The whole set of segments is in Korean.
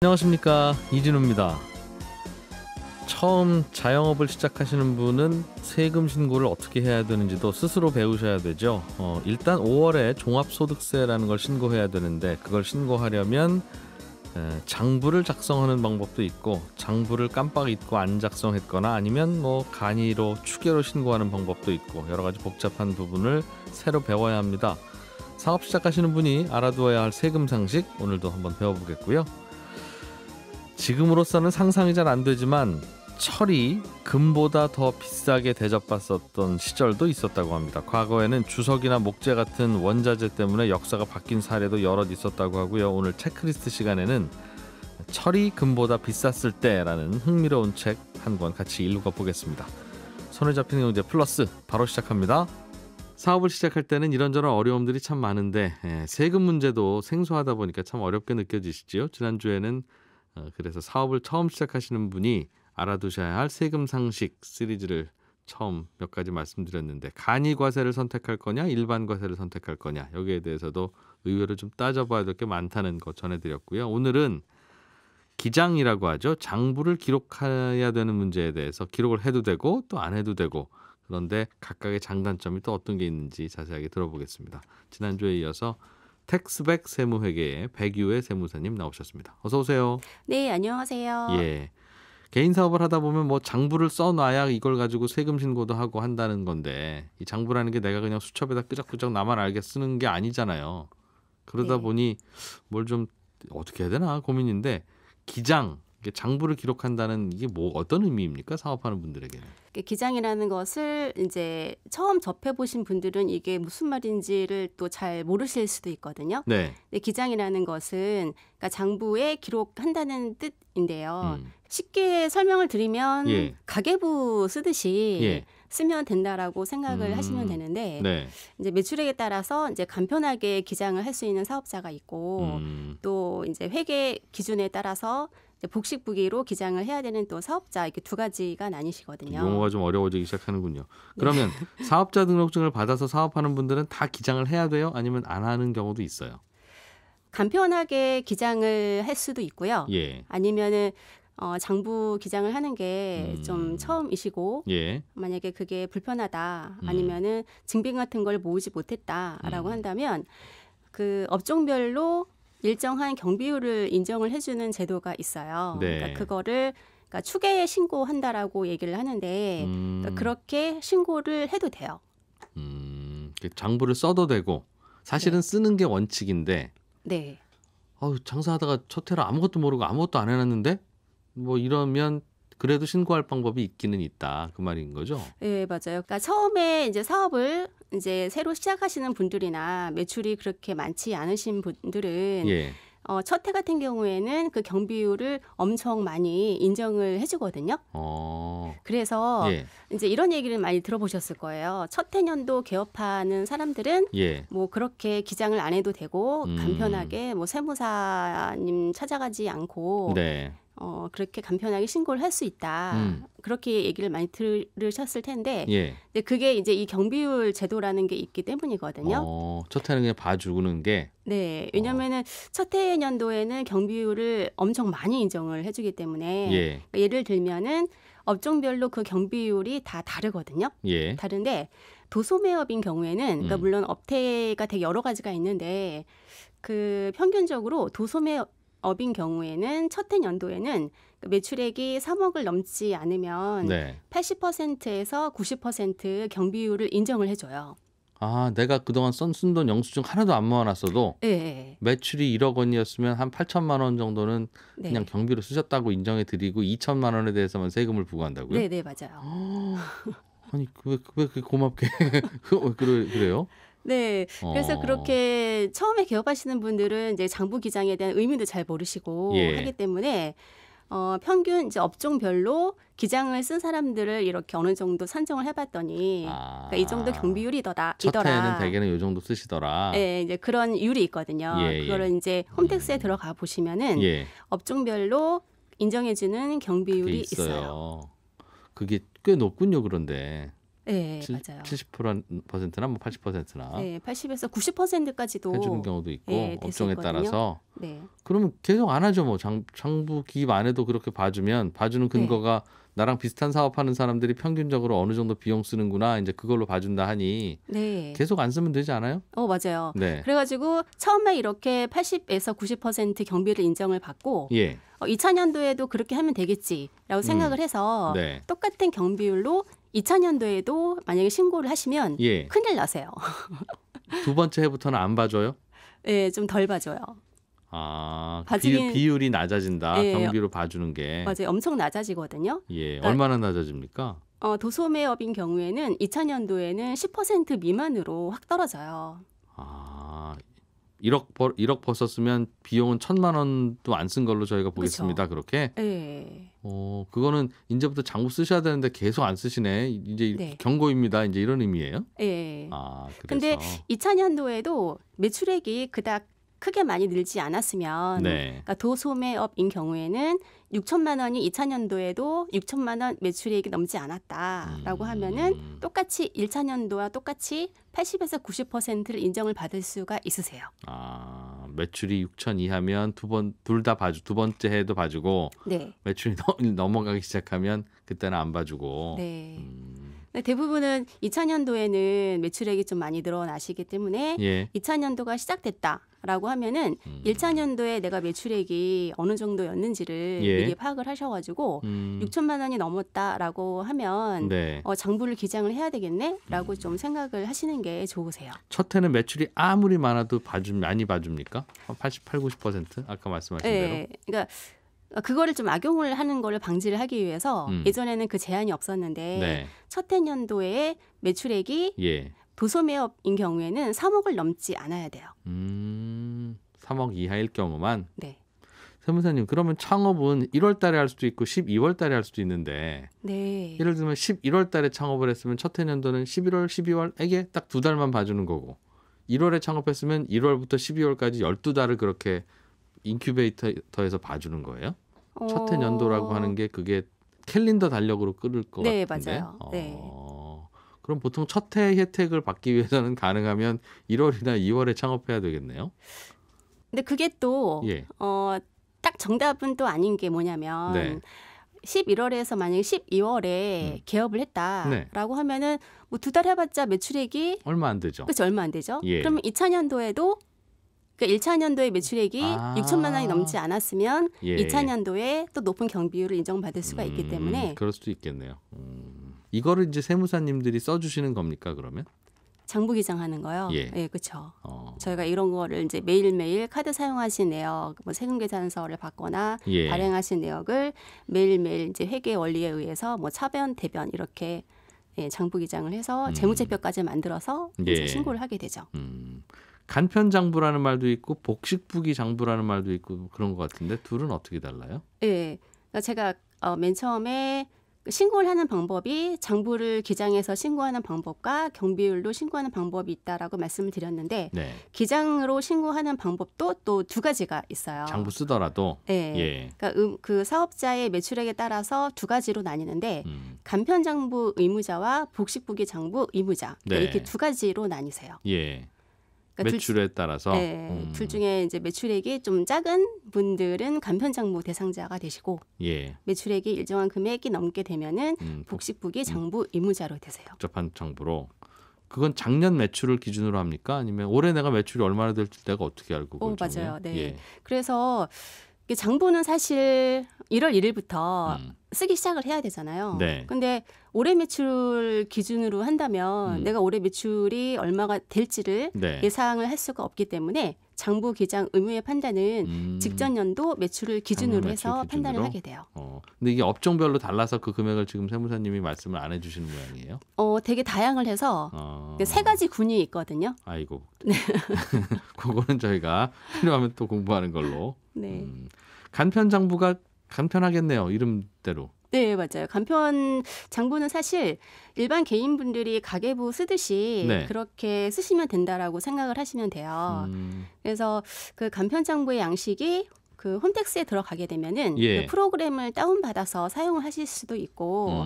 안녕하십니까, 이진우입니다. 처음 자영업을 시작하시는 분은 세금 신고를 어떻게 해야 되는지도 스스로 배우셔야 되죠. 일단 5월에 종합소득세라는 걸 신고해야 되는데, 그걸 신고하려면 장부를 작성하는 방법도 있고, 장부를 깜빡 잊고 안 작성했거나 아니면 간이로 추계로 신고하는 방법도 있고, 여러 가지 복잡한 부분을 새로 배워야 합니다. 사업 시작하시는 분이 알아두어야 할 세금 상식, 오늘도 한번 배워보겠고요. 지금으로서는 상상이 잘 안 되지만 철이 금보다 더 비싸게 대접받았던 시절도 있었다고 합니다. 과거에는 주석이나 목재 같은 원자재 때문에 역사가 바뀐 사례도 여럿 있었다고 하고요. 오늘 체크리스트 시간에는 철이 금보다 비쌌을 때라는 흥미로운 책 한 권 같이 읽어보겠습니다. 손에 잡히는 경제 플러스 바로 시작합니다. 사업을 시작할 때는 이런저런 어려움들이 참 많은데 세금 문제도 생소하다 보니까 참 어렵게 느껴지시지요. 지난주에는 그래서 사업을 처음 시작하시는 분이 알아두셔야 할 세금 상식 시리즈를 처음 몇 가지 말씀드렸는데, 간이과세를 선택할 거냐 일반 과세를 선택할 거냐, 여기에 대해서도 의외로 좀 따져봐야 될 게 많다는 거 전해드렸고요. 오늘은 기장이라고 하죠. 장부를 기록해야 되는 문제에 대해서 기록을 해도 되고 또 안 해도 되고, 그런데 각각의 장단점이 또 어떤 게 있는지 자세하게 들어보겠습니다. 지난주에 이어서 텍스백 세무회계의 백유의 세무사님 나오셨습니다. 어서 오세요. 네, 안녕하세요. 예, 개인 사업을 하다 보면 장부를 써놔야 이걸 가지고 세금 신고도 하고 한다는 건데, 이 장부라는 게 내가 그냥 수첩에다 끄적끄적 나만 알게 쓰는 게 아니잖아요. 그러다 네. 보니 뭘 좀 어떻게 해야 되나 고민인데, 기장, 장부를 기록한다는 이게 어떤 의미입니까? 사업하는 분들에게는. 기장이라는 것을 이제 처음 접해보신 분들은 이게 무슨 말인지를 또 잘 모르실 수도 있거든요. 네. 근데 기장이라는 것은 그러니까 장부에 기록한다는 뜻인데요. 쉽게 설명을 드리면 예. 가계부 쓰듯이 예. 쓰면 된다라고 생각을 하시면 되는데, 네. 이제 매출액에 따라서 이제 간편하게 기장을 할 수 있는 사업자가 있고, 또 이제 회계 기준에 따라서 이제 복식부기로 기장을 해야 되는 또 사업자, 이렇게 두 가지가 나뉘시거든요. 용어가 좀 어려워지기 시작하는군요. 그러면 사업자 등록증을 받아서 사업하는 분들은 다 기장을 해야 돼요? 아니면 안 하는 경우도 있어요? 간편하게 기장을 할 수도 있고요. 예. 아니면은 장부 기장을 하는 게 좀 처음이시고, 예. 만약에 그게 불편하다, 아니면은 증빙 같은 걸 모으지 못했다라고 한다면 그 업종별로 일정한 경비율을 인정을 해주는 제도가 있어요. 네. 그러니까 그거를 추계에 신고한다라고 얘기를 하는데, 그러니까 그렇게 신고를 해도 돼요. 장부를 써도 되고, 사실은 네. 쓰는 게 원칙인데, 네. 장사하다가 첫 해로 아무것도 모르고 아무것도 안 해놨는데 이러면 그래도 신고할 방법이 있기는 있다, 그 말인 거죠? 네, 맞아요. 그러니까 처음에 이제 사업을 이제 새로 시작하시는 분들이나 매출이 그렇게 많지 않으신 분들은 예. 첫 해 같은 경우에는 그 경비율을 엄청 많이 인정을 해주거든요. 그래서 예. 이제 이런 얘기를 많이 들어보셨을 거예요. 첫 해년도 개업하는 사람들은 예. 그렇게 기장을 안 해도 되고 간편하게 세무사님 찾아가지 않고 네. 그렇게 간편하게 신고를 할 수 있다. 그렇게 얘기를 많이 들으셨을 텐데, 예. 근데 그게 이제 이 경비율 제도라는 게 있기 때문이거든요. 첫 해는 그냥 봐주는 게. 네, 왜냐면은 첫 해년도에는 경비율을 엄청 많이 인정을 해주기 때문에, 예. 그러니까 예를 들면은 업종별로 그 경비율이 다 다르거든요. 예. 다른데 도소매업인 경우에는, 그러니까 물론 업태가 되게 여러 가지가 있는데, 그 평균적으로 도소매업인 경우에는 첫 해년도에는 매출액이 3억을 넘지 않으면 네. 80%에서 90% 경비율을 인정을 해줘요. 내가 그동안 쓴 돈 영수증 하나도 안 모아놨어도 네. 매출이 1억 원이었으면 한 8천만 원 정도는 네. 그냥 경비로 쓰셨다고 인정해드리고 2천만 원에 대해서만 세금을 부과한다고요? 네, 맞아요. 아니, 왜 그렇게 고맙게 그래요? 네. 그래서 그렇게 처음에 개업하시는 분들은 이제 장부 기장에 대한 의미도 잘 모르시고 예. 하기 때문에 평균 이제 업종별로 기장을 쓴 사람들을 이렇게 어느 정도 산정을 해봤더니, 그러니까 이 정도 경비율이더라. 첫 해에는 대개는 이 정도 쓰시더라. 네, 이제 그런 율이 있거든요. 예. 그거를 이제 홈택스에 들어가 보시면은 예. 업종별로 인정해주는 경비율이 그게 있어요. 그게 꽤 높군요, 그런데. 네, 맞아요. 70%나 뭐 80%나 네, 80에서 90%까지도 해주는 경우도 있고 네, 업종에 됐었거든요. 따라서. 네. 그러면 계속 안 하죠. 뭐 장부 기입 안 해도 그렇게 봐주면 봐주는 근거가 나랑 비슷한 사업하는 사람들이 평균적으로 어느 정도 비용 쓰는구나. 이제 그걸로 봐준다 하니 네. 계속 안 쓰면 되지 않아요? 맞아요. 네. 그래가지고 처음에 이렇게 80에서 90% 경비를 인정을 받고 예. 2000년도에도 그렇게 하면 되겠지라고 생각을 해서 네. 똑같은 경비율로 2000년도에도 만약에 신고를 하시면 예. 큰일 나세요. 두 번째 해부터는 안 봐줘요? 네, 좀 덜 봐줘요. 아, 봐주긴- 비율이 낮아진다. 예. 경비로 봐주는 게. 맞아요. 엄청 낮아지거든요. 예. 그러니까- 얼마나 낮아집니까? 도소매업인 경우에는 2000년도에는 10% 미만으로 확 떨어져요. 아, 1억 벌었으면 비용은 1,000만 원도 안 쓴 걸로 저희가 보겠습니다. 그렇게. 네. 그거는 이제부터 장부 쓰셔야 되는데 계속 안 쓰시네. 이제 네. 경고입니다. 이제 이런 의미예요? 네. 아, 그래서. 근데 2000년도에도 매출액이 그닥 크게 많이 늘지 않았으면 네. 그러니까 도소매업인 경우에는 6천만 원이 2000년도에도 6천만 원 매출액이 넘지 않았다라고 하면은 똑같이 1차년도와 똑같이 80에서 90%를 인정을 받을 수가 있으세요. 아, 매출이 6천 이하면 둘 다 봐주. 두 번째 해도 봐주고 네. 매출이 넘어가기 시작하면 그때는 안 봐주고. 네. 근데 대부분은 2000년도에는 매출액이 좀 많이 늘어나시기 때문에 예. 2000년도가 시작됐다라고 하면은 1차년도에 내가 매출액이 어느 정도였는지를 예. 미리 파악을 하셔가지고 6천만 원이 넘었다라고 하면 네. 장부를 기장을 해야 되겠네라고 좀 생각을 하시는 게 좋으세요. 첫 해는 매출이 아무리 많아도 많이 봐줍니까? 한 88, 90%? 아까 말씀하신 대로. 네, 그러니까 그거를 좀 악용을 하는 거를 방지를 하기 위해서 예전에는 그 제한이 없었는데 네. 첫 해년도에 매출액이 예. 도소매업인 경우에는 3억을 넘지 않아야 돼요. 3억 이하일 경우만. 네. 세무사님, 그러면 창업은 1월 달에 할 수도 있고 12월 달에 할 수도 있는데 네. 예를 들면 11월 달에 창업을 했으면 첫 해년도는 11월, 12월에게 딱 2달만 봐주는 거고 1월에 창업했으면 1월부터 12월까지 12달을 그렇게 인큐베이터에서 봐주는 거예요? 첫 해년도라고 하는 게 그게 캘린더 달력으로 끌을 것 네, 같은데. 맞아요. 네. 그럼 보통 첫 해 혜택을 받기 위해서는 가능하면 1월이나 2월에 창업해야 되겠네요. 근데 그게 또 예. 딱 정답은 또 아닌 게 뭐냐면 네. 11월에서 만약에 12월에 개업을 했다라고 하면은 뭐 2달 해봤자 매출액이 얼마 안 되죠. 그치 얼마 안 되죠. 예. 그러면 2차년도에도 그러니까 1차년도에 매출액이 6천만 원이 넘지 않았으면 예. 2차년도에 또 높은 경비율을 인정받을 수가 있기 때문에 그럴 수도 있겠네요. 이거를 이제 세무사님들이 써주시는 겁니까 그러면? 장부 기장하는 거요. 예. 네, 그렇죠. 저희가 이런 거를 이제 매일매일 카드 사용하신 내역, 뭐 세금 계산서를 받거나 예. 발행하신 내역을 매일매일 이제 회계 원리에 의해서 뭐 차변, 대변 이렇게 장부 기장을 해서 재무제표까지 만들어서 이제 예. 신고를 하게 되죠. 간편장부라는 말도 있고 복식부기 장부라는 말도 있고 그런 것 같은데 둘은 어떻게 달라요? 네, 그러니까 제가 맨 처음에 신고를 하는 방법이 장부를 기장해서 신고하는 방법과 경비율로 신고하는 방법이 있다라고 말씀을 드렸는데 네. 기장으로 신고하는 방법도 또 두 가지가 있어요. 장부 쓰더라도. 네. 예. 그러니까 그 사업자의 매출액에 따라서 두 가지로 나뉘는데 간편장부 의무자와 복식부기 장부 의무자 네. 이렇게 두 가지로 나뉘세요. 예. 그러니까 매출에 따라서. 둘 중에 이제 매출액이 좀 작은 분들은 간편장부 대상자가 되시고 예. 매출액이 일정한 금액이 넘게 되면은 복식부기 장부 의무자로 되세요. 복잡한 장부로. 그건 작년 매출을 기준으로 합니까? 아니면 올해 내가 매출이 얼마나 될지 내가 어떻게 알고 그걸 정해요? 맞아요. 네. 예. 그래서 이게 장부는 사실 1월 1일부터 쓰기 시작을 해야 되잖아요. 네. 근데 올해 매출 기준으로 한다면 내가 올해 매출이 얼마가 될지를 네. 예상을 할 수가 없기 때문에 장부 기장 의무의 판단은 직전 연도 매출을 기준으로 작년 해서 매출 판단을 기준으로? 하게 돼요. 근데 이게 업종별로 달라서 그 금액을 지금 세무사님이 말씀을 안 해주시는 모양이에요? 되게 다양을 해서 세 가지 군이 있거든요. 아이고. 그거는 저희가 필요하면 또 공부하는 걸로. 네. 간편 장부가 간편하겠네요. 이름대로. 네, 맞아요. 간편 장부는 사실 일반 개인분들이 가계부 쓰듯이 네. 그렇게 쓰시면 된다라고 생각을 하시면 돼요. 그래서 그 간편 장부의 양식이 그 홈택스에 들어가게 되면은 예. 그 프로그램을 다운받아서 사용을 하실 수도 있고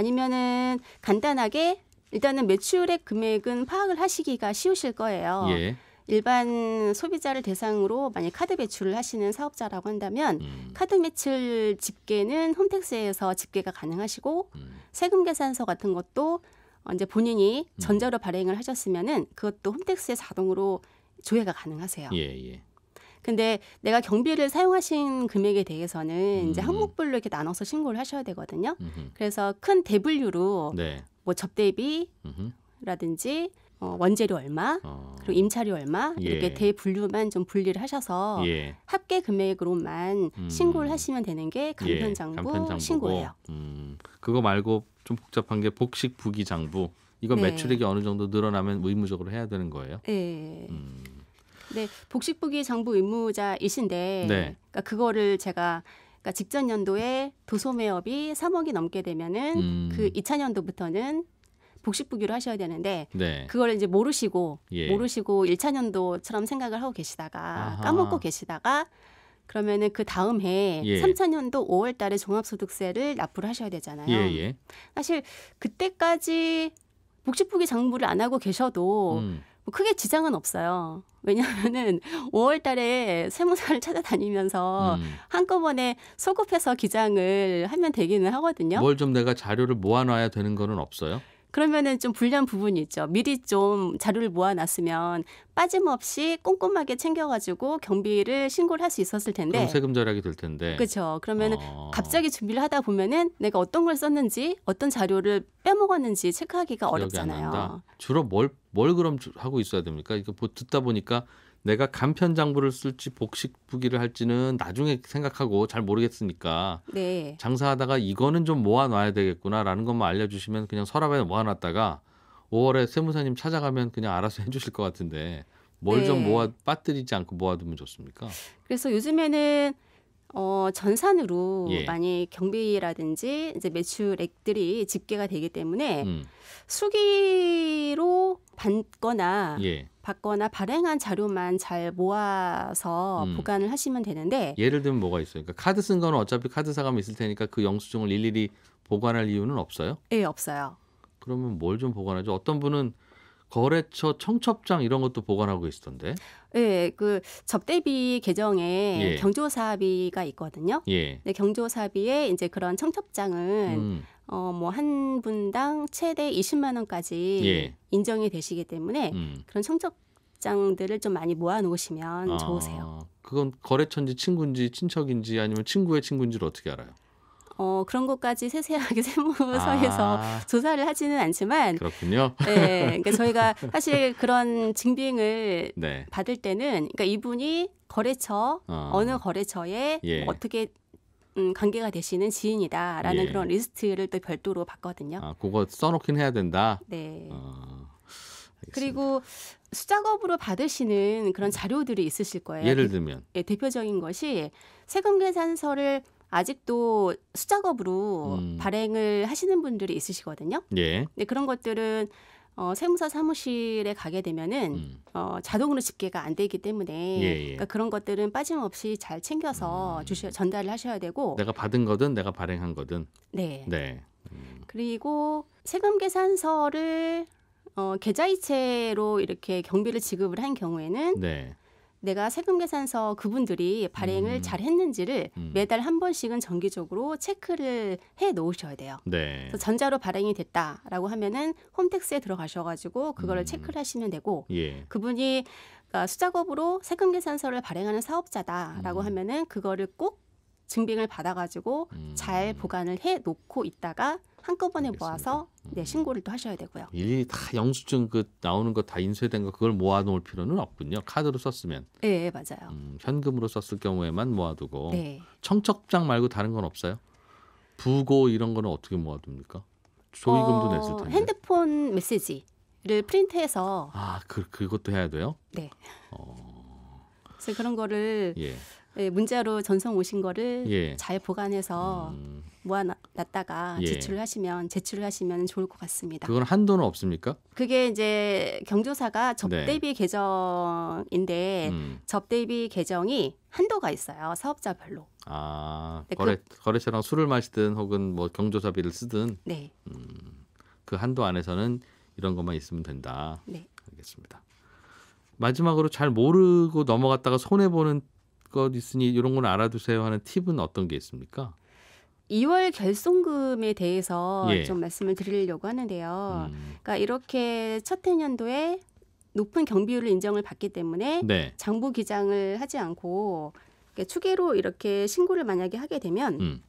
아니면은 간단하게 일단은 매출액 금액은 파악을 하시기가 쉬우실 거예요. 예. 일반 소비자를 대상으로 만약 카드 배출을 하시는 사업자라고 한다면 카드 매출 집계는 홈택스에서 집계가 가능하시고 세금 계산서 같은 것도 이제 본인이 전자로 발행을 하셨으면은 그것도 홈택스에 자동으로 조회가 가능하세요. 예. 근데 내가 경비를 사용하신 금액에 대해서는 이제 항목별로 이렇게 나눠서 신고를 하셔야 되거든요. 그래서 큰 대분류로 네. 뭐 접대비라든지 원재료 얼마, 그리고 임차료 얼마 이렇게 예. 대분류만 좀 분리를 하셔서 예. 합계 금액으로만 신고를 하시면 되는 게 예. 간편장부 간편장부고. 신고예요. 그거 말고 좀 복잡한 게 복식 부기장부. 이거 네. 매출액이 어느 정도 늘어나면 의무적으로 해야 되는 거예요? 네. 네, 복식부기 장부 의무자이신데 네. 그러니까 그거를 제가 그러니까 직전 연도에 도소매업이 3억이 넘게 되면은 그 2000년도부터는 복식부기로 하셔야 되는데 네. 그걸 이제 모르시고 예. 1차년도처럼 생각을 하고 계시다가 아하. 까먹고 계시다가 그러면은 그 다음 해 예. 3000년도 5월 달에 종합소득세를 납부를 하셔야 되잖아요. 예. 사실 그때까지 복식부기 장부를 안 하고 계셔도 뭐 크게 지장은 없어요. 왜냐하면은 5월 달에 세무사를 찾아다니면서 한꺼번에 소급해서 기장을 하면 되기는 하거든요. 뭘 좀 내가 자료를 모아놔야 되는 거는 없어요? 그러면은 좀 불리한 부분이 있죠. 미리 좀 자료를 모아놨으면 빠짐없이 꼼꼼하게 챙겨가지고 경비를 신고를 할 수 있었을 텐데. 그럼 세금 절약이 될 텐데. 그렇죠. 그러면은 갑자기 준비를 하다 보면은 내가 어떤 걸 썼는지 어떤 자료를 빼먹었는지 체크하기가 기억이 안 어렵잖아요. 난다. 주로 뭘 그럼 하고 있어야 됩니까? 이거 듣다 보니까 내가 간편장부를 쓸지 복식부기를 할지는 나중에 생각하고 잘 모르겠으니까 네. 장사하다가 이거는 좀 모아놔야 되겠구나라는 것만 알려주시면 그냥 서랍에 모아놨다가 5월에 세무사님 찾아가면 그냥 알아서 해주실 것 같은데 뭘 좀 네. 빠뜨리지 않고 모아두면 좋습니까? 그래서 요즘에는 전산으로 예. 많이 경비라든지 이제 매출액들이 집계가 되기 때문에 음. 수기로 받거나 예. 발행한 자료만 잘 모아서 보관을 하시면 되는데 예를 들면 뭐가 있어요? 그러니까 카드 쓴 거는 어차피 카드사가 있을 테니까 그 영수증을 일일이 보관할 이유는 없어요? 예, 없어요. 그러면 뭘 좀 보관하죠? 어떤 분은 거래처 청첩장 이런 것도 보관하고 계시던데. 예, 그 접대비 계정에 예. 경조사비가 있거든요. 예. 네, 경조사비에 이제 그런 청첩장은 뭐 한 분당 최대 20만 원까지 예. 인정이 되시기 때문에 그런 청첩장들을 좀 많이 모아 놓으시면 좋으세요. 그건 거래처인지 친구인지 친척인지 아니면 친구의 친구인지를 어떻게 알아요? 그런 것까지 세세하게 세무서에서 조사를 하지는 않지만 그렇군요. 네, 그러니까 저희가 사실 그런 증빙을 네. 받을 때는 그러니까 이분이 거래처 어느 거래처에 예. 어떻게 관계가 되시는 지인이다라는 예. 그런 리스트를 또 별도로 받거든요. 그거 써놓긴 해야 된다. 네. 알겠습니다. 그리고 수작업으로 받으시는 그런 자료들이 있으실 거예요. 예를 들면 대표적인 것이 세금 계산서를 아직도 수작업으로 발행을 하시는 분들이 있으시거든요. 예. 근데 그런 것들은 세무사 사무실에 가게 되면은 자동으로 집계가 안 되기 때문에 예. 그러니까 그런 것들은 빠짐없이 잘 챙겨서 전달을 하셔야 되고. 내가 받은 거든 내가 발행한 거든. 네. 네. 그리고 세금 계산서를 계좌이체로 이렇게 경비를 지급을 한 경우에는 네. 내가 세금 계산서 그분들이 발행을 잘 했는지를 매달 한 번씩은 정기적으로 체크를 해 놓으셔야 돼요. 네. 그래서 전자로 발행이 됐다라고 하면은 홈택스에 들어가셔가지고 그거를 체크를 하시면 되고 예. 그분이 그러니까 수작업으로 세금 계산서를 발행하는 사업자다라고 하면은 그거를 꼭 증빙을 받아가지고 잘 보관을 해 놓고 있다가 한꺼번에 알겠습니다. 모아서 신고를 또 하셔야 되고요. 일일이 다 영수증 나오는 거 다 인쇄된 거 그걸 모아놓을 필요는 없군요. 카드로 썼으면. 네, 맞아요. 현금으로 썼을 경우에만 모아두고. 네. 청첩장 말고 다른 건 없어요? 부고 이런 거는 어떻게 모아둡니까? 조의금도 냈을 텐데. 핸드폰 메시지를 프린트해서 그것도 해야 돼요? 네. 그래서 그런 거를 예. 문자로 전송 오신 거를 예. 잘 보관해서 모아놨다가 예. 제출을 하시면 좋을 것 같습니다. 그건 한도는 없습니까? 그게 이제 경조사가 네. 접대비 계정인데 접대비 계정이 한도가 있어요. 사업자별로. 아, 네, 거래처랑 술을 마시든 혹은 뭐 경조사비를 쓰든 네. 그 한도 안에서는 이런 것만 있으면 된다. 네. 알겠습니다. 마지막으로 잘 모르고 넘어갔다가 손해보는 것 있으니 이런 건 알아두세요 하는 팁은 어떤 게 있습니까? 2월 결손금에 대해서 예. 좀 말씀을 드리려고 하는데요. 그러니까 이렇게 첫 해년도에 높은 경비율을 인정을 받기 때문에 네. 장부 기장을 하지 않고 추계로 이렇게 신고를 만약에 하게 되면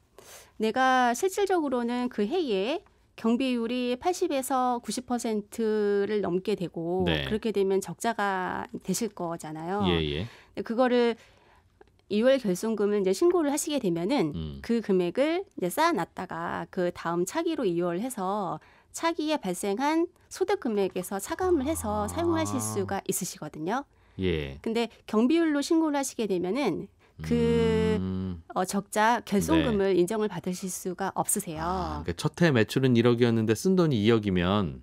내가 실질적으로는 그 해에 경비율이 80에서 90%를 넘게 되고 네. 그렇게 되면 적자가 되실 거잖아요. 예. 그거를 2월 결손금을 이제 신고를 하시게 되면은 그 금액을 이제 쌓아놨다가 그 다음 차기로 이월해서 차기에 발생한 소득 금액에서 차감을 해서 사용하실 수가 있으시거든요. 예. 근데 경비율로 신고를 하시게 되면은 그 적자 결손금을 인정을 받으실 수가 없으세요. 그러니까 첫 해 매출은 1억이었는데 쓴 돈이 2억이면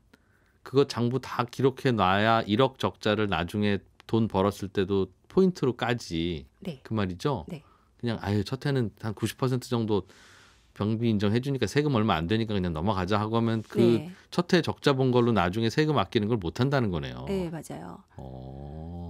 그거 장부 다 기록해 놔야 1억 적자를 나중에 돈 벌었을 때도 포인트로 까지. 네. 그 말이죠? 네. 그냥 첫 해는 한 90% 정도 병비 인정해 주니까 세금 얼마 안 되니까 그냥 넘어가자 하고 하면 그 첫 해 적자 본 걸로 나중에 세금 아끼는 걸 못 한다는 거네요. 네, 맞아요.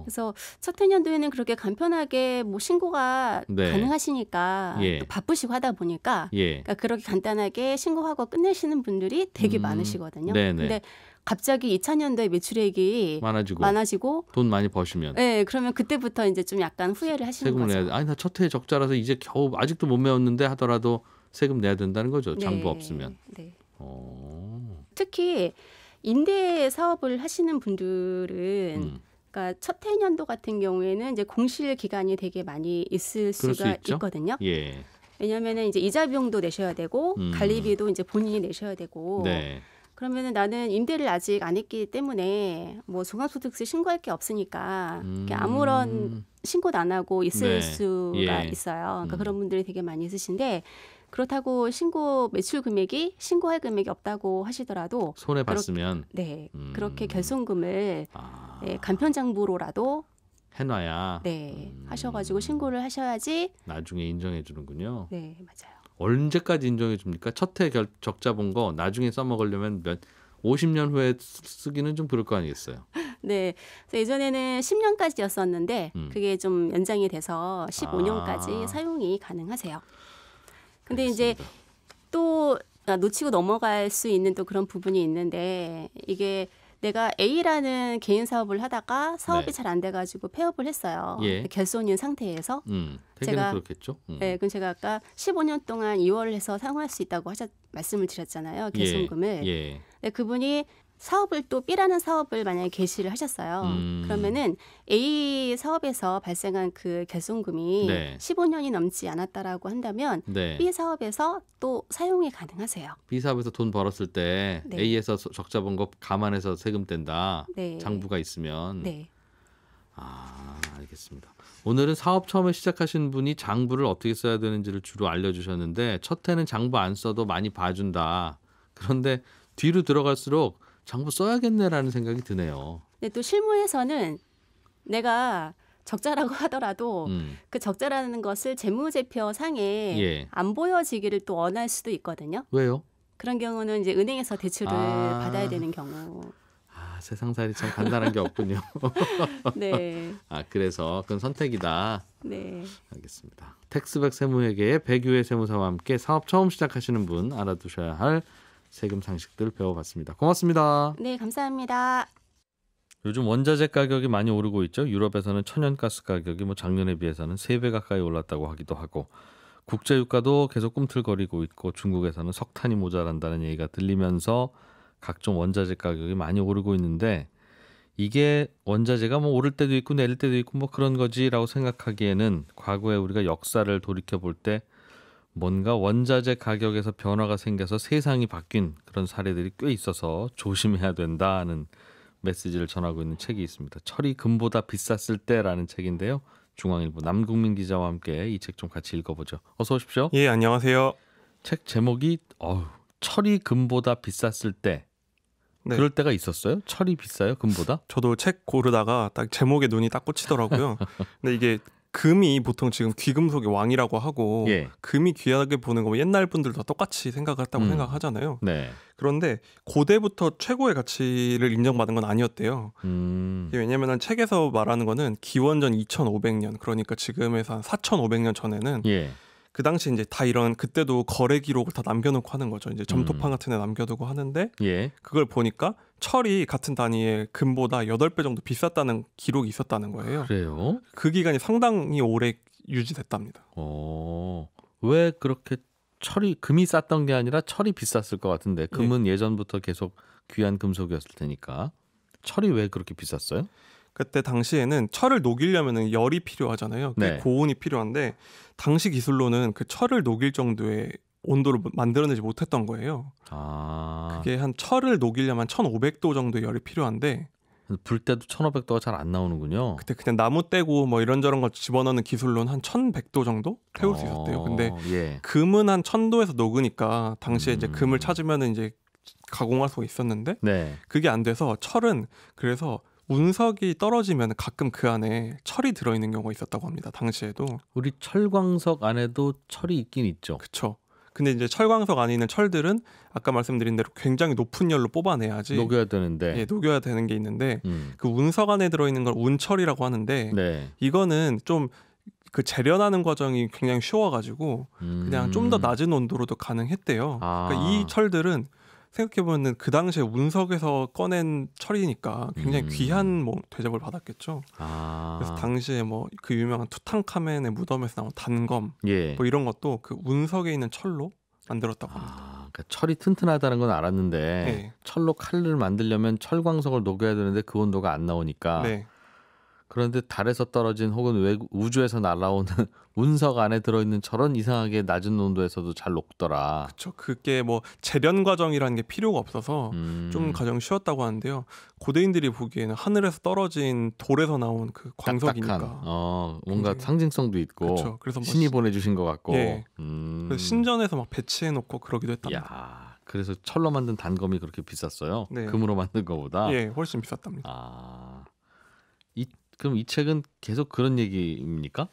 그래서 첫 해년도에는 그렇게 간편하게 뭐 신고가 가능하시니까 또 바쁘시고 하다 보니까 그러니까 그렇게 간단하게 신고하고 끝내시는 분들이 되게 많으시거든요. 근데 갑자기 2차년도에 매출액이 많아지고 돈 많이 버시면 그러면 그때부터 이제 좀 약간 후회를 하시는 세금을 거죠. 내야 돼. 아니 나 첫 해 적자라서 이제 겨우 아직도 못 메웠는데 하더라도 세금 내야 된다는 거죠. 장부 없으면. 네. 특히 임대 사업을 하시는 분들은 그러니까 첫 해년도 같은 경우에는 이제 공실 기간이 되게 많이 있을 수가 있거든요. 예. 왜냐하면은 이제 이자 비용도 내셔야 되고 관리비도 이제 본인이 내셔야 되고. 그러면은 나는 임대를 아직 안 했기 때문에 뭐 종합소득세 신고할 게 없으니까 아무런 신고도 안 하고 있을 수가 있어요. 그러니까 그런 분들이 되게 많이 있으신데 그렇다고 매출 금액이 신고할 금액이 없다고 하시더라도 손해 봤으면 그렇게 결손금을 간편장부로라도 해놔야 하셔가지고 신고를 하셔야지 나중에 인정해 주는군요. 네, 맞아요. 언제까지 인정해 줍니까? 첫 해 적자 본 거 나중에 써먹으려면 50년 후에 쓰기는 좀 그럴 거 아니겠어요? 네. 그래서 예전에는 10년까지였었는데 그게 좀 연장이 돼서 15년까지 사용이 가능하세요. 근데 이제 또 놓치고 넘어갈 수 있는 또 그런 부분이 있는데 이게 내가 A라는 개인 사업을 하다가 사업이 잘 안 돼가지고 폐업을 했어요. 결손인 상태에서 제가 그렇겠죠. 그럼 제가 아까 15년 동안 2월을 해서 사용할 수 있다고 말씀을 드렸잖아요. 결손금을. 그분이 사업을 또 B라는 사업을 만약에 개시를 하셨어요. 그러면은 A 사업에서 발생한 그 결손금이 15년이 넘지 않았다라고 한다면 B 사업에서 또 사용이 가능하세요. B 사업에서 돈 벌었을 때 A에서 적자 본 거 감안해서 세금 뗀다. 장부가 있으면. 알겠습니다. 오늘은 사업 처음에 시작하신 분이 장부를 어떻게 써야 되는지를 주로 알려주셨는데 첫 해는 장부 안 써도 많이 봐준다. 그런데 뒤로 들어갈수록 장부 써야겠네라는 생각이 드네요. 근데 또 실무에서는 내가 적자라고 하더라도 그 적자라는 것을 재무제표상에 안 보여지기를 또 원할 수도 있거든요. 왜요? 그런 경우는 이제 은행에서 대출을 받아야 되는 경우. 세상살이 참 간단한 게 없군요. 네. 그래서 그건 선택이다. 네. 알겠습니다. 텍스백 세무회계의 백유의 세무사와 함께 사업 처음 시작하시는 분 알아두셔야 할 세금 상식들 배워봤습니다. 고맙습니다. 네, 감사합니다. 요즘 원자재 가격이 많이 오르고 있죠. 유럽에서는 천연가스 가격이 작년에 비해서는 3배 가까이 올랐다고 하기도 하고 국제유가도 계속 꿈틀거리고 있고 중국에서는 석탄이 모자란다는 얘기가 들리면서 각종 원자재 가격이 많이 오르고 있는데 이게 원자재가 오를 때도 있고 내릴 때도 있고 그런 거지라고 생각하기에는 과거에 우리가 역사를 돌이켜볼 때 뭔가 원자재 가격에서 변화가 생겨서 세상이 바뀐 그런 사례들이 꽤 있어서 조심해야 된다는 메시지를 전하고 있는 책이 있습니다. 철이 금보다 비쌌을 때라는 책인데요. 중앙일보 남국민 기자와 함께 이 책 좀 같이 읽어보죠. 어서 오십시오. 예, 안녕하세요. 책 제목이 철이 금보다 비쌌을 때. 네. 그럴 때가 있었어요? 철이 비싸요? 금보다? 저도 책 고르다가 딱 제목에 눈이 딱 꽂히더라고요. 근데 이게 금이 보통 지금 귀금속의 왕이라고 하고 예. 금이 귀하게 보는 거 옛날 분들도 똑같이 생각을 했다고 생각하잖아요. 네. 그런데 고대부터 최고의 가치를 인정받은 건 아니었대요. 이게 왜냐면은 책에서 말하는 거는 기원전 2500년 그러니까 지금에서 한 4500년 전에는 예. 그 당시 이제 다 이런 그때도 거래 기록을 다 남겨놓고 하는 거죠. 이제 점토판 같은 데 남겨두고 하는데 예. 그걸 보니까 철이 같은 단위의 금보다 8배 정도 비쌌다는 기록이 있었다는 거예요. 그래요? 그 기간이 상당히 오래 유지됐답니다. 왜 그렇게 금이 쌌던 게 아니라 철이 비쌌을 것 같은데 금은 예전부터 계속 귀한 금속이었을 테니까 철이 왜 그렇게 비쌌어요? 그때 당시에는 철을 녹이려면 열이 필요하잖아요. 네. 고온이 필요한데 당시 기술로는 그 철을 녹일 정도의 온도를 만들어내지 못했던 거예요. 그게 한 철을 녹이려면 1500도 정도의 열이 필요한데 불 때도 1500도가 잘 안 나오는군요. 그때 그냥 나무 떼고 뭐 이런저런 거 집어넣는 기술로는 한 1100도 정도 태울 수 있었대요. 근데 예. 금은 한 1000도에서 녹으니까 당시에 이제 금을 찾으면 이제 가공할 수가 있었는데 네. 그게 안 돼서 철은 그래서 운석이 떨어지면 가끔 그 안에 철이 들어있는 경우가 있었다고 합니다. 당시에도. 우리 철광석 안에도 철이 있긴 있죠. 그렇죠. 근데 이제 철광석 안에 있는 철들은 아까 말씀드린 대로 굉장히 높은 열로 뽑아내야지 녹여야 되는데. 예, 녹여야 되는 게 있는데 그 운석 안에 들어있는 걸 운철이라고 하는데 네. 이거는 좀 그 재련하는 과정이 굉장히 쉬워가지고 그냥 좀 더 낮은 온도로도 가능했대요. 그러니까 이 철들은 생각해보면 그 당시에 운석에서 꺼낸 철이니까 굉장히 귀한 대접을 받았겠죠. 그래서 당시에 그 유명한 투탕카멘의 무덤에서 나온 단검 뭐 이런 것도 그 운석에 있는 철로 만들었다고 합니다. 그러니까 철이 튼튼하다는 건 알았는데 네. 철로 칼을 만들려면 철광석을 녹여야 되는데 그 온도가 안 나오니까 네. 그런데 달에서 떨어진 혹은 우주에서 날아오는 운석 안에 들어있는 철은 이상하게 낮은 온도에서도 잘 녹더라. 그렇죠. 그게 재련 과정이라는 게 필요가 없어서 좀 과정이 쉬웠다고 하는데요. 고대인들이 보기에는 하늘에서 떨어진 돌에서 나온 그 광석이니까 뭔가 상징성도 있고 그렇죠. 그래서 신이 보내주신 것 같고 예. 그래서 신전에서 막 배치해놓고 그러기도 했답니다. 그래서 철로 만든 단검이 그렇게 비쌌어요? 네. 금으로 만든 것보다? 예, 훨씬 비쌌답니다. 그럼 이 책은 계속 그런 얘기입니까?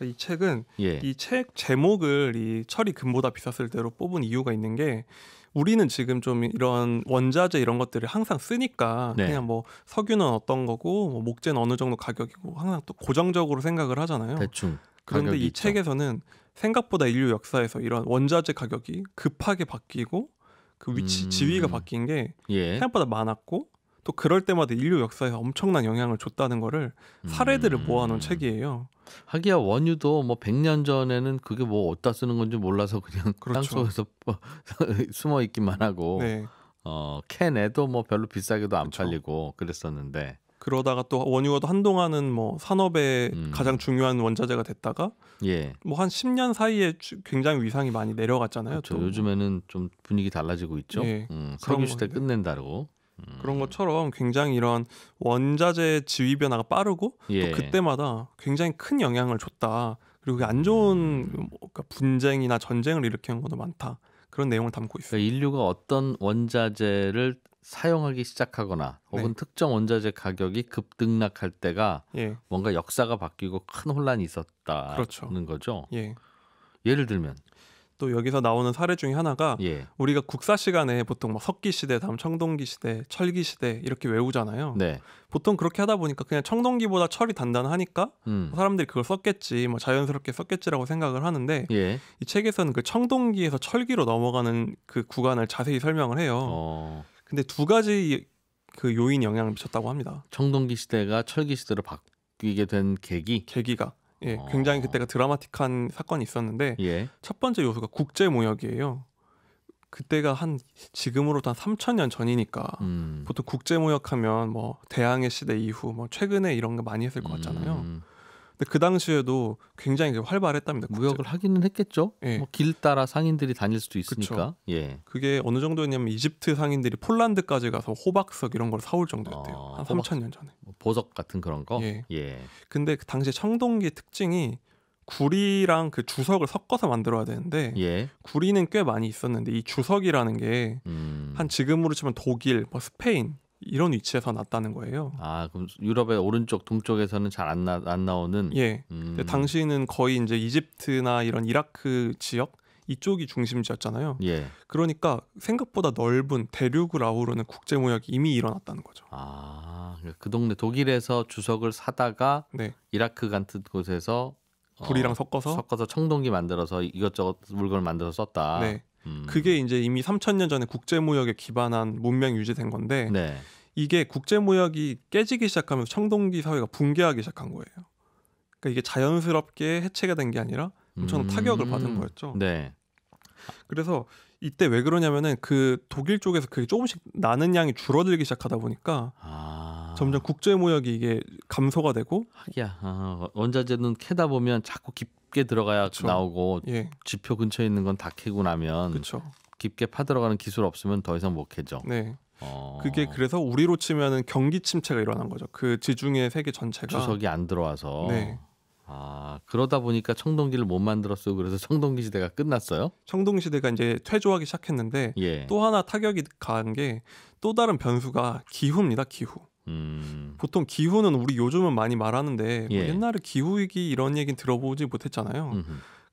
이 책은 이 책 제목을 이 철이 금보다 비쌌을 때로 뽑은 이유가 있는 게 우리는 지금 좀 이런 원자재 이런 것들을 항상 쓰니까 그냥 석유는 어떤 거고 목재는 어느 정도 가격이고 항상 또 고정적으로 생각을 하잖아요. 대충. 그런데 이 있죠. 책에서는 생각보다 인류 역사에서 이런 원자재 가격이 급하게 바뀌고 그 지위가 바뀐 게 생각보다 많았고 또 그럴 때마다 인류 역사에 엄청난 영향을 줬다는 거를 사례들을 모아놓은 책이에요. 하기야 원유도 100년 전에는 그게 어디다 쓰는 건지 몰라서 그냥 땅속에서 숨어 있기만 하고 캔에도 별로 비싸게도 안 팔리고 그랬었는데 그러다가 또 원유가 한동안은 산업의 가장 중요한 원자재가 됐다가 한 10년 사이에 굉장히 위상이 많이 내려갔잖아요. 그렇죠. 또. 요즘에는 좀 분위기 달라지고 있죠. 석유 시대 끝낸다고. 그런 것처럼 굉장히 이런 원자재 지위 변화가 빠르고 또 그때마다 굉장히 큰 영향을 줬다. 그리고 안 좋은 분쟁이나 전쟁을 일으키는 것도 많다. 그런 내용을 담고 있어요. 그러니까 인류가 어떤 원자재를 사용하기 시작하거나 혹은 특정 원자재 가격이 급등락할 때가 뭔가 역사가 바뀌고 큰 혼란이 있었다는 거죠. 예를 들면 또 여기서 나오는 사례 중에 하나가 우리가 국사 시간에 보통 석기 시대, 다음 청동기 시대, 철기 시대 이렇게 외우잖아요. 보통 그렇게 하다 보니까 그냥 청동기보다 철이 단단하니까 사람들이 그걸 썼겠지, 자연스럽게 썼겠지라고 생각을 하는데 이 책에서는 그 청동기에서 철기로 넘어가는 그 구간을 자세히 설명을 해요. 근데 두 가지 그 요인이 영향을 미쳤다고 합니다. 청동기 시대가 철기 시대로 바뀌게 된 계기가 굉장히 그때가 드라마틱한 사건이 있었는데 첫 번째 요소가 국제 무역이에요. 그때가 지금으로부터 한 3,000년 전이니까 보통 국제 무역하면 대항해 시대 이후 최근에 이런 거 많이 했을 것 같잖아요. 근데 그 당시에도 굉장히 활발했답니다. 무역을 하기는 했겠죠. 길 따라 상인들이 다닐 수도 있으니까. 그게 어느 정도였냐면 이집트 상인들이 폴란드까지 가서 호박석 이런 걸 사올 정도였대요. 한 3,000년 전에. 보석 같은 그런 거. 근데 그 당시에 청동기의 특징이 구리랑 그 주석을 섞어서 만들어야 되는데 예. 구리는 꽤 많이 있었는데 이 주석이라는 게 한 지금으로 치면 독일, 뭐 스페인 이런 위치에서 났다는 거예요. 아, 그럼 유럽의 오른쪽 동쪽에서는 잘 안 나오는. 예. 당시는 거의 이제 이집트나 이런 이라크 지역 이쪽이 중심지였잖아요. 예. 그러니까 생각보다 넓은 대륙을 아우르는 국제 무역이 이미 일어났다는 거죠. 아, 그 동네 독일에서 주석을 사다가 네. 이라크 같은 곳에서 구리랑 섞어서 청동기 만들어서 이것저것 물건을 만들어서 썼다. 네. 그게 이제 이미 3,000년 전에 국제 무역에 기반한 문명이 유지된 건데 네. 이게 국제 무역이 깨지기 시작하면서 청동기 사회가 붕괴하기 시작한 거예요. 그러니까 이게 자연스럽게 해체가 된 게 아니라 엄청난 타격을 받은 거였죠. 네. 그래서 이때 왜 그러냐면은 그 독일 쪽에서 그게 조금씩 나는 양이 줄어들기 시작하다 보니까 점점 국제 무역이 이게 감소가 되고 하기야 원자재는 캐다 보면 자꾸 깊게 들어가야 그쵸. 나오고 예. 지표 근처에 있는 건 다 캐고 나면 그쵸. 깊게 파들어가는 기술 없으면 더 이상 못 캐죠. 네. 그게 그래서 우리로 치면은 경기 침체가 일어난 거죠. 그 지중해 세계 전체가 주석이 안 들어와서. 네. 그러다 보니까 청동기를 못 만들었어요. 그래서 청동기 시대가 끝났어요. 청동기 시대가 이제 퇴조하기 시작했는데 예. 또 하나 타격이 가한 게 또 다른 변수가 기후입니다. 기후. 보통 기후는 우리 요즘은 많이 말하는데 뭐 옛날에 기후위기 이런 얘기는 들어보지 못했잖아요.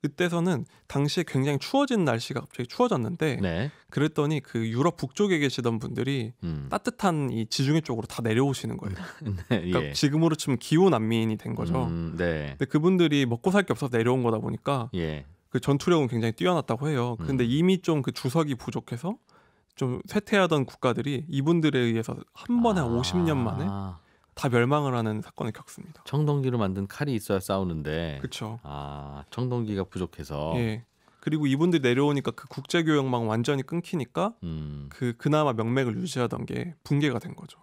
그때서는 당시에 굉장히 추워진 날씨가 갑자기 추워졌는데 네. 그랬더니 그 유럽 북쪽에 계시던 분들이 따뜻한 이 지중해 쪽으로 다 내려오시는 거예요. 네, 그러니까 지금으로 치면 기후 난민이 된 거죠. 네. 근데 그분들이 먹고 살 게 없어서 내려온 거다 보니까 그 전투력은 굉장히 뛰어났다고 해요. 근데 이미 좀 그 주석이 부족해서 좀 쇠퇴하던 국가들이 이분들에 의해서 한 번에 50년 만에 다 멸망을 하는 사건을 겪습니다. 청동기로 만든 칼이 있어야 싸우는데. 그렇죠. 청동기가 부족해서. 예. 그리고 이분들이 내려오니까 그 국제 교역망 완전히 끊기니까 그나마 명맥을 유지하던 게 붕괴가 된 거죠.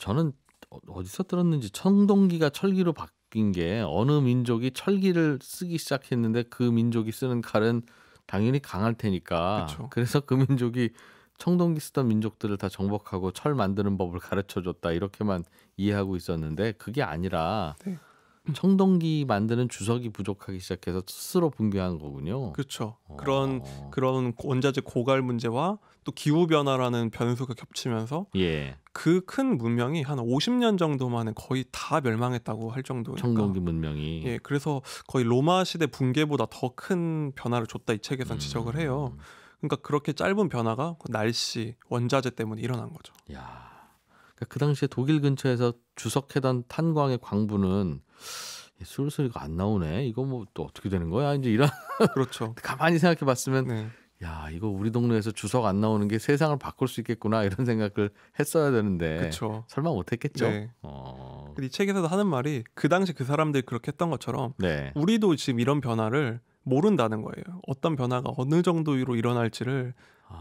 저는 어디서 들었는지 청동기가 철기로 바뀐 게 어느 민족이 철기를 쓰기 시작했는데 그 민족이 쓰는 칼은 당연히 강할 테니까. 그쵸. 그래서 그 민족이 청동기 쓰던 민족들을 다 정복하고 철 만드는 법을 가르쳐줬다 이렇게만 이해하고 있었는데 그게 아니라 네. 청동기 만드는 주석이 부족하기 시작해서 스스로 붕괴한 거군요. 그렇죠. 그런 원자재 고갈 문제와 또 기후 변화라는 변수가 겹치면서 그 큰 문명이 한 50년 정도 만에 거의 다 멸망했다고 할 정도니까. 청동기 문명이. 예, 그래서 거의 로마 시대 붕괴보다 더 큰 변화를 줬다 이 책에선 지적을 해요. 그러니까 그렇게 짧은 변화가 날씨, 원자재 때문에 일어난 거죠. 야, 그 당시에 독일 근처에서 주석해던 탄광의 광부는 슬슬 이거 안 나오네. 이거 뭐 또 어떻게 되는 거야? 이제 이런. 그렇죠. 가만히 생각해봤으면, 야, 이거 우리 동네에서 주석 안 나오는 게 세상을 바꿀 수 있겠구나 이런 생각을 했어야 되는데. 그쵸. 설마 못했겠죠. 네. 이 책에서도 하는 말이 그 당시 그 사람들이 그렇게 했던 것처럼 우리도 지금 이런 변화를 모른다는 거예요. 어떤 변화가 어느 정도로 일어날지를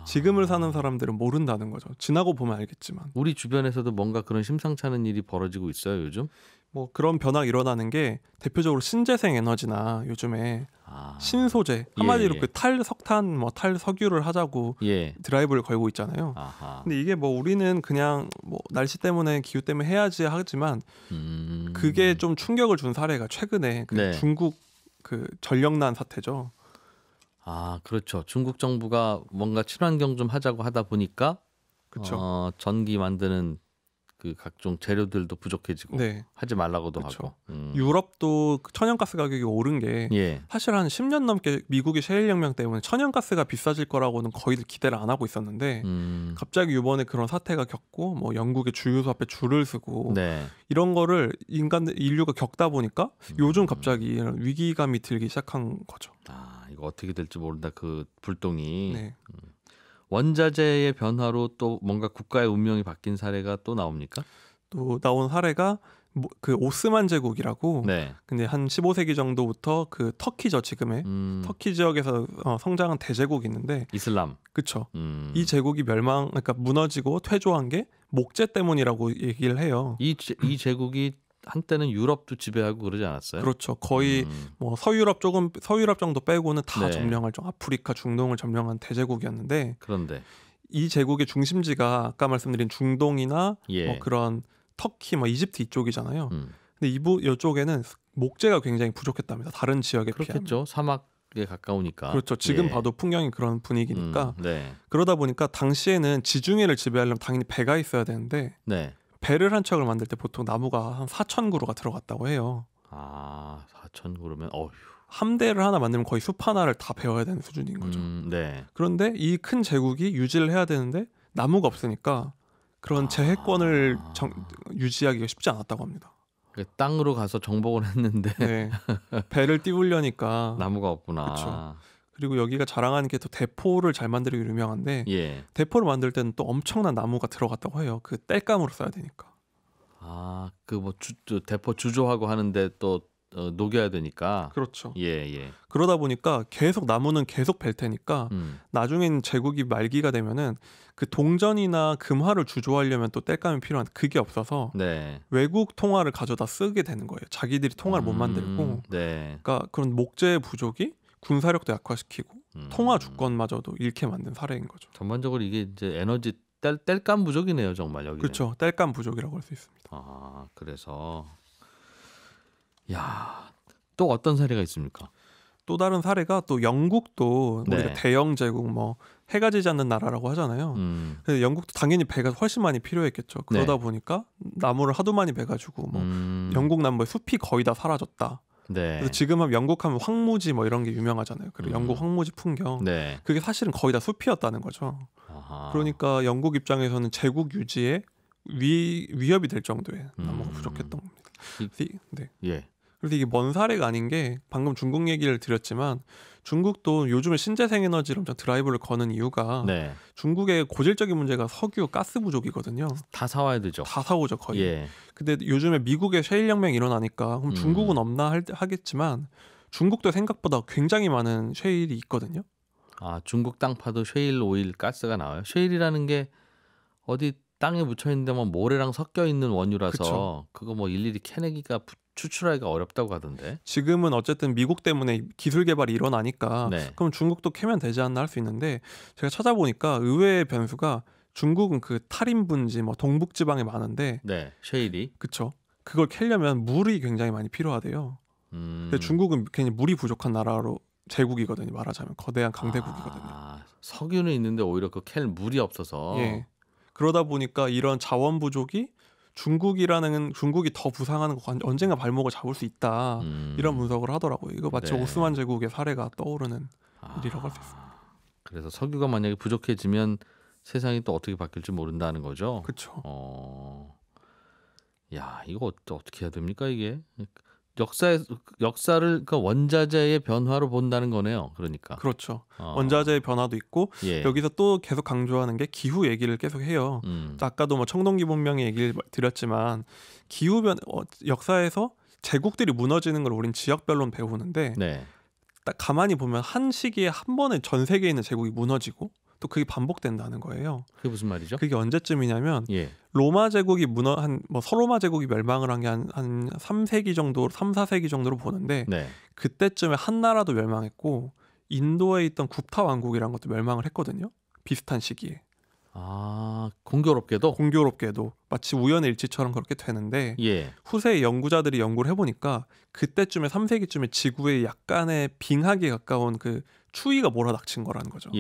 지금을 사는 사람들은 모른다는 거죠. 지나고 보면 알겠지만. 우리 주변에서도 뭔가 그런 심상치 않은 일이 벌어지고 있어요, 요즘? 뭐 그런 변화가 일어나는 게 대표적으로 신재생 에너지나 요즘에 신소재 한마디로 그 탈석탄, 뭐 탈석유를 하자고 드라이브를 걸고 있잖아요. 근데 이게 뭐 우리는 그냥 뭐 날씨 때문에 기후 때문에 해야지 하지만 그게 좀 충격을 준 사례가 최근에 그 중국 그 전력난 사태죠. 그렇죠. 중국 정부가 뭔가 친환경 좀 하자고 하다 보니까 전기 만드는 그 각종 재료들도 부족해지고 하지 말라고도 하고. 유럽도 천연가스 가격이 오른 게 사실 한 10년 넘게 미국의 셰일 혁명 때문에 천연가스가 비싸질 거라고는 거의 기대를 안 하고 있었는데 갑자기 이번에 그런 사태가 겪고 뭐 영국의 주유소 앞에 줄을 서고 이런 거를 인류가 겪다 보니까 요즘 갑자기 이런 위기감이 들기 시작한 거죠. 이거 어떻게 될지 모른다. 그 불똥이. 원자재의 변화로 또 뭔가 국가의 운명이 바뀐 사례가 또 나옵니까? 또 나온 사례가 그 오스만 제국이라고. 근데 한 15세기 정도부터 그 터키죠, 지금의 터키 지역에서 성장한 대제국이 있는데 이슬람. 그렇죠. 이 제국이 그러니까 무너지고 퇴조한 게 목재 때문이라고 얘기를 해요. 이 제국이 한때는 유럽도 지배하고 그러지 않았어요? 그렇죠. 거의 뭐 서유럽 정도 빼고는 다 점령할 정도, 아프리카, 중동을 점령한 대제국이었는데 그런데 이 제국의 중심지가 아까 말씀드린 중동이나 뭐 그런 터키, 뭐 이집트 이쪽이잖아요. 근데 이쪽에는 목재가 굉장히 부족했답니다. 다른 지역에 그렇겠죠. 비하면. 사막에 가까우니까. 그렇죠. 지금 봐도 풍경이 그런 분위기니까. 네. 그러다 보니까 당시에는 지중해를 지배하려면 당연히 배가 있어야 되는데 네. 배를 한 척을 만들 때 보통 나무가 한 4,000그루가 들어갔다고 해요. 4,000그루면 어휴. 함대를 하나 만들면 거의 숲 하나를 다 베어야 되는 수준인 거죠. 네. 그런데 이 큰 제국이 유지를 해야 되는데 나무가 없으니까 그런 재해권을 유지하기가 쉽지 않았다고 합니다. 땅으로 가서 정복을 했는데 네. 배를 띄우려니까 나무가 없구나. 그렇죠. 그리고 여기가 자랑하는 게 또 대포를 잘 만들기 유명한데 예. 대포를 만들 때는 또 엄청난 나무가 들어갔다고 해요. 그 땔감으로 써야 되니까. 그 뭐 대포 주조하고 하는데 또 녹여야 되니까. 그렇죠. 예. 그러다 보니까 계속 나무는 계속 벨 테니까 나중엔 제국이 말기가 되면은 그 동전이나 금화를 주조하려면 또 땔감이 필요한 그게 없어서 네. 외국 통화를 가져다 쓰게 되는 거예요. 자기들이 통화를 못 만들고. 네. 그러니까 그런 목재의 부족이 군사력도 약화시키고 통화 주권마저도 잃게 만든 사례인 거죠. 전반적으로 이게 이제 에너지 땔감 부족이네요, 정말 여기는. 그렇죠. 땔감 부족이라고 할 수 있습니다. 그래서 또 어떤 사례가 있습니까? 또 다른 사례가 또 영국도 네. 우리가 대영 제국 뭐 해가 지지 않는 나라라고 하잖아요. 그래서 영국도 당연히 배가 훨씬 많이 필요했겠죠. 그러다 보니까 나무를 하도 많이 베가지고 뭐 영국 남부의 숲이 거의 다 사라졌다. 네. 그래서 지금 영국하면 황무지 뭐 이런 게 유명하잖아요. 그리고 영국 황무지 풍경. 네. 그게 사실은 거의 다 숲이었다는 거죠. 그러니까 영국 입장에서는 제국 유지에 위협이 될 정도의 나무가 부족했던 겁니다. 네. 예. 그래서 이게 먼 사례가 아닌 게 방금 중국 얘기를 드렸지만 중국도 요즘에 신재생 에너지를 엄청 드라이브를 거는 이유가 중국의 고질적인 문제가 석유, 가스 부족이거든요. 다 사와야 되죠. 다 사오죠 거의. 예. 근데 요즘에 미국의 셰일 혁명이 일어나니까 그럼 중국은 없나 하겠지만 중국도 생각보다 굉장히 많은 셰일이 있거든요. 중국 땅 파도 셰일 오일 가스가 나와요. 셰일이라는 게 어디 땅에 묻혀 있는데 뭐 모래랑 섞여 있는 원유라서 그쵸. 그거 뭐 일일이 캐내기가 추출하기가 어렵다고 하던데. 지금은 어쨌든 미국 때문에 기술 개발이 일어나니까 그럼 중국도 캐면 되지 않나 할 수 있는데 제가 찾아보니까 의외의 변수가 중국은 그 탈인분지 뭐 동북 지방에 많은데 셰일이 그렇죠. 그걸 캐려면 물이 굉장히 많이 필요하대요. 근데 중국은 괜히 물이 부족한 나라로 제국이거든요. 말하자면 거대한 강대국이거든요. 석유는 있는데 오히려 그 캘 물이 없어서. 예. 그러다 보니까 이런 자원 부족이 중국이 더 부상하는 거 언젠가 발목을 잡을 수 있다. 이런 분석을 하더라고요. 이거 마치 오스만 제국의 사례가 떠오르는 일이라고 할 수 있습니다. 그래서 석유가 만약에 부족해지면 세상이 또 어떻게 바뀔지 모른다는 거죠. 그렇죠. 이거 어떻게 해야 됩니까 이게? 역사를 그러니까 원자재의 변화로 본다는 거네요. 그러니까. 그렇죠. 원자재의 변화도 있고 여기서 또 계속 강조하는 게 기후 얘기를 계속 해요. 아까도 뭐 청동기 문명의 얘기를 드렸지만 기후 역사에서 제국들이 무너지는 걸 우린 지역별로 배우는데 딱 가만히 보면 한 시기에 한 번에 전 세계에 있는 제국이 무너지고 또 그게 반복된다는 거예요. 그게 무슨 말이죠? 그게 언제쯤이냐면 로마 제국이 서로마 제국이 멸망을 한 게 한 3세기 정도, 3, 4세기 정도로 보는데 그때쯤에 한 나라도 멸망했고 인도에 있던 굽타 왕국이라는 것도 멸망을 했거든요. 비슷한 시기에. 공교롭게도 마치 우연의 일치처럼 그렇게 되는데 후세의 연구자들이 연구를 해보니까 그때쯤에 3세기쯤에 지구에 약간의 빙하기에 가까운 그 추위가 몰아닥친 거라는 거죠.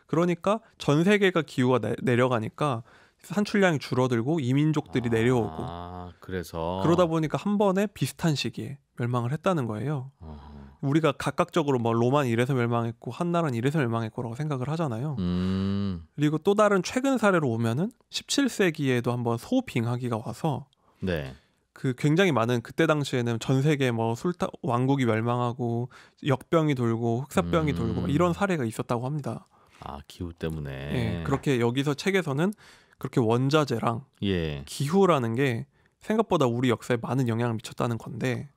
그러니까 전 세계가 기후가 내려가니까 산출량이 줄어들고 이민족들이 내려오고 그러다 보니까 한 번에 비슷한 시기에 멸망을 했다는 거예요. 우리가 각각적으로 뭐 로마는 이래서 멸망했고 한나라는 이래서 멸망했고라고 생각을 하잖아요. 그리고 또 다른 최근 사례로 오면은 17세기에도 한번 소빙하기가 와서 그 굉장히 많은 그때 당시에는 전 세계 뭐 왕국이 멸망하고 역병이 돌고 흑사병이 돌고 이런 사례가 있었다고 합니다. 기후 때문에. 그렇게 여기서 책에서는 그렇게 원자재랑 기후라는 게 생각보다 우리 역사에 많은 영향을 미쳤다는 건데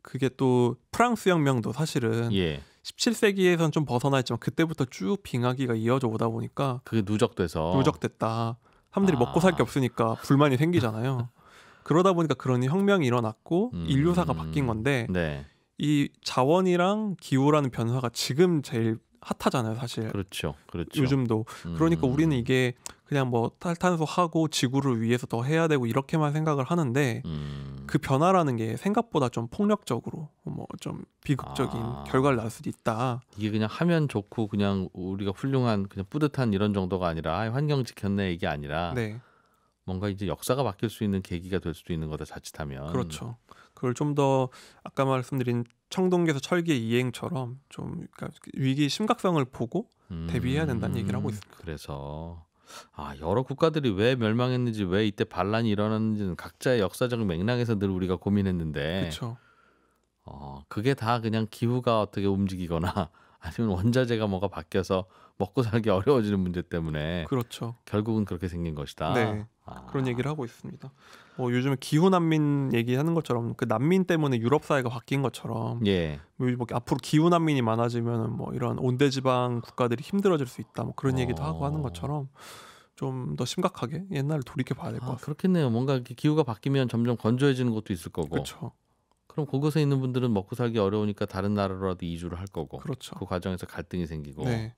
그게 또 프랑스 혁명도 사실은 17세기에선 좀 벗어나 있지만 그때부터 쭉 빙하기가 이어져 오다 보니까 그게 누적됐다. 사람들이 먹고 살 게 없으니까 불만이 생기잖아요. 그러다 보니까 그런 혁명이 일어났고 인류사가 바뀐 건데 이 자원이랑 기후라는 변화가 지금 제일 핫하잖아요, 사실. 그렇죠. 요즘도. 그러니까 우리는 이게 그냥 뭐 탈탄소 하고 지구를 위해서 더 해야 되고 이렇게만 생각을 하는데 그 변화라는 게 생각보다 좀 폭력적으로 뭐 좀 비극적인 결과를 낳을 수도 있다. 이게 그냥 하면 좋고 그냥 우리가 훌륭한 그냥 뿌듯한 이런 정도가 아니라 환경 지켰네 이게 아니라 네. 뭔가 이제 역사가 바뀔 수 있는 계기가 될 수도 있는 거다 자칫하면. 그렇죠. 그걸 좀 더 아까 말씀드린 청동기에서 철기의 이행처럼 좀 그러니까 위기의 심각성을 보고 대비해야 된다는 얘기를 하고 있습니다. 그래서 여러 국가들이 왜 멸망했는지 왜 이때 반란이 일어났는지는 각자의 역사적 맥락에서 늘 우리가 고민했는데 그렇죠. 그게 다 그냥 기후가 어떻게 움직이거나 아니면 원자재가 뭐가 바뀌어서 먹고 살기 어려워지는 문제 때문에 그렇죠. 결국은 그렇게 생긴 것이다. 네. 그런 얘기를 하고 있습니다. 요즘에 기후 난민 얘기하는 것처럼 그 난민 때문에 유럽 사회가 바뀐 것처럼 예. 뭐 앞으로 기후 난민이 많아지면 뭐 이런 온대지방 국가들이 힘들어질 수 있다. 뭐 그런 얘기도 하고 하는 것처럼 좀 더 심각하게 옛날을 돌이켜 봐야 될 것 같습니다. 그렇겠네요. 뭔가 기후가 바뀌면 점점 건조해지는 것도 있을 거고. 그렇죠. 그럼 그곳에 있는 분들은 먹고 살기 어려우니까 다른 나라로라도 이주를 할 거고. 그렇죠. 그 과정에서 갈등이 생기고. 네.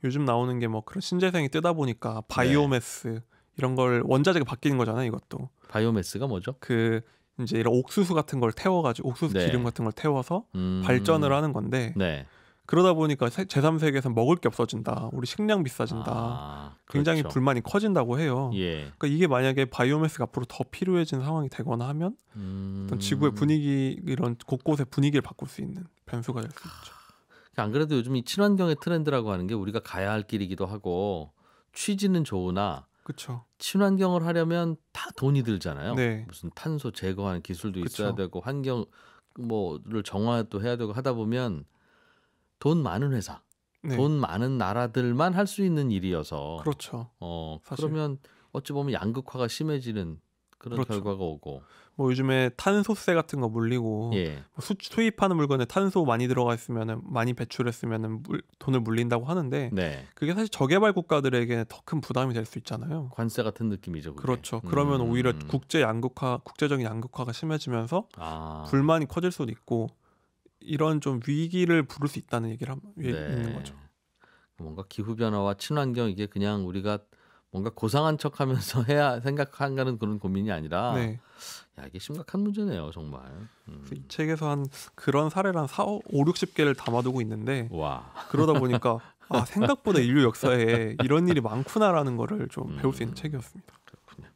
요즘 나오는 게 뭐 그런 신재생이 뜨다 보니까 바이오매스 이런 걸 원자재가 바뀌는 거잖아요. 이것도. 바이오매스가 뭐죠? 그 이제 이런 옥수수 같은 걸 태워가지고 옥수수 기름 같은 걸 태워서 발전을 하는 건데 그러다 보니까 제3세계에서 먹을 게 없어진다. 우리 식량 비싸진다. 굉장히 그렇죠. 불만이 커진다고 해요. 예. 그러니까 이게 만약에 바이오매스가 앞으로 더 필요해진 상황이 되거나 하면 어떤 지구의 분위기 이런 곳곳의 분위기를 바꿀 수 있는 변수가 될 수 있죠. 안 그래도 요즘 이 친환경의 트렌드라고 하는 게 우리가 가야 할 길이기도 하고 취지는 좋으나 그렇죠. 친환경을 하려면 다 돈이 들잖아요. 네. 무슨 탄소 제거하는 기술도 그쵸. 있어야 되고 환경 뭐를 정화도 해야 되고 하다 보면 돈 많은 회사, 돈 많은 나라들만 할 수 있는 일이어서 그렇죠. 그러면 어찌 보면 양극화가 심해지는 그런 결과가 오고 뭐 요즘에 탄소세 같은 거 물리고 수입하는 물건에 탄소 많이 들어가 있으면은 많이 배출했으면은 돈을 물린다고 하는데 그게 사실 저개발 국가들에게 더 큰 부담이 될 수 있잖아요. 관세 같은 느낌이죠. 그게. 그렇죠. 그러면 오히려 국제적인 양극화가 심해지면서 불만이 커질 수도 있고 이런 좀 위기를 부를 수 있다는 얘기를 있는 거죠. 뭔가 기후 변화와 친환경 이게 그냥 우리가 뭔가 고상한 척하면서 해야 생각하는 그런 고민이 아니라 야, 이게 심각한 문제네요, 정말. 이 책에서 한 그런 사례를 한 5, 60개를 담아두고 있는데 그러다 보니까 생각보다 인류 역사에 이런 일이 많구나라는 거를 좀 배울 수 있는 책이었습니다. 그렇군요.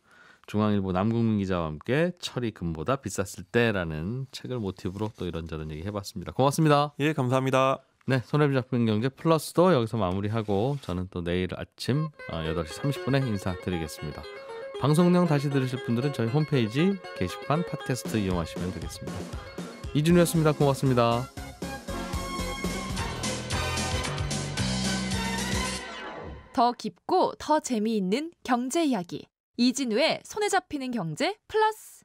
중앙일보 남국민 기자와 함께 철이 금보다 비쌌을 때라는 책을 모티브로 또 이런저런 얘기 해봤습니다. 고맙습니다. 예, 감사합니다. 네, 손해부 잡히는 경제 플러스도 여기서 마무리하고 저는 또 내일 아침 8시 30분에 인사드리겠습니다. 방송 내용 다시 들으실 분들은 저희 홈페이지 게시판 팟캐스트 이용하시면 되겠습니다. 이준우였습니다. 고맙습니다. 더 깊고 더 재미있는 경제 이야기 이진우의 손에 잡히는 경제 플러스.